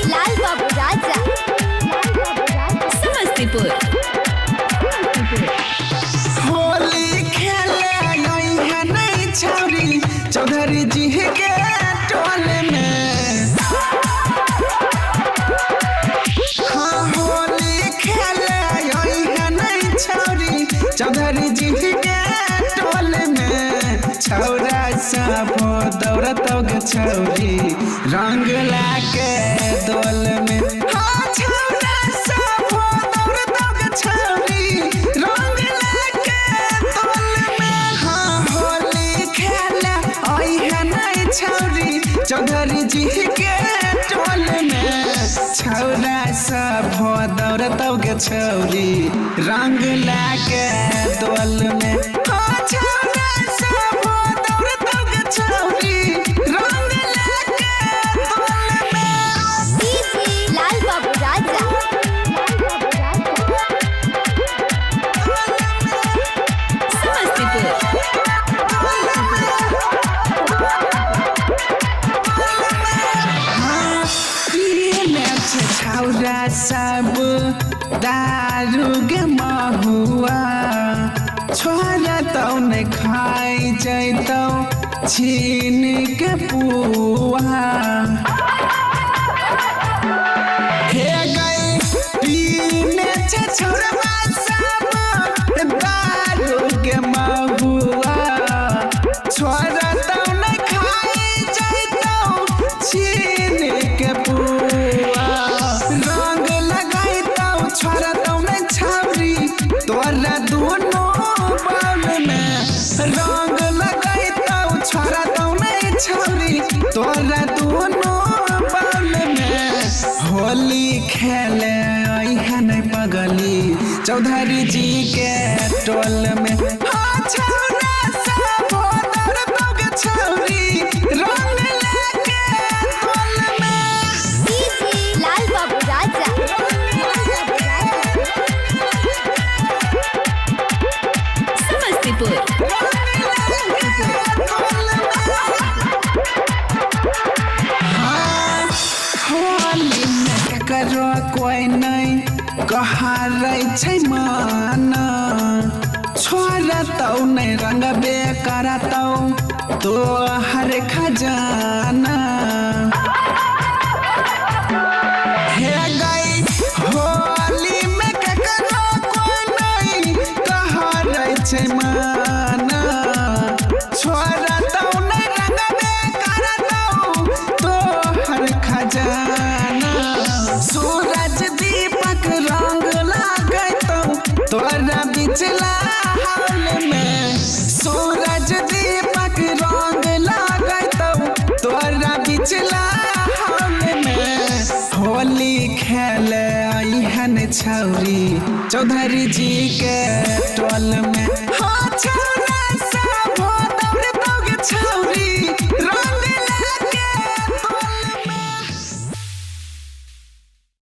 लाल बाबू राजा समस्तीपुर। होली खेले गई है नई छौरी चौधरी जी के टोले में। हाँ होली खेले गई है नई छौरी चौधरी जी के टोले में। छौरा सब दौड़त गे छौरी रंग लाके दोल में। हाँ छौरा सब दौड़त गे छौरी रंग लाके दोल में। हाँ होली खेले आई है नई छौरी चौधरी जी के टोल में। छौरा सब दौड़त गे छौरी रंग लाके दोल में। हाँ छौरा सब दौड़त गे छौरी रंग लाके दोल में। लाल बाबू राजा समस्तीपुर। छौरा सब दारू गे महुआ छोरा तौ ने खाई जैतौ छीन के पुआ। हे गई पीने छे छौरा सब दारू गे महुआ छोरा तौ ने खाई जैतौ छीन के पुआ। रंग लगाइतौ छोरा तौ ने छौरी तोरा दोनों बाल में। रंग लगाइतौ छोरा तौ ने छौरी तोरा दोनों बाल में। होली खेले आई है नहीं पगली चौधरी जी के टोल में। हाँ छौरा सब दौड़त गे छौरी रंग लाके दोल में। लाल बाबू राजा समस्तीपुर। होली में ककरो कोई नहीं कहारै छै माना छोरा तौ नहीं रंगबे करतौ तो हर खजाना। हे गई होली में ककरो कोई नहीं कहारै छै माना छोरा तौ नहीं रंगबे करतौ तो हर खजाना। सूरज दीपक रंग लागतौ तोरा बिचला हाल में। सूरज दीपक रंग लागतौ तोरा बिचला हाल में। होली खेले आई है न छौरी चौधरी जी के टोल में। हाँ छौरा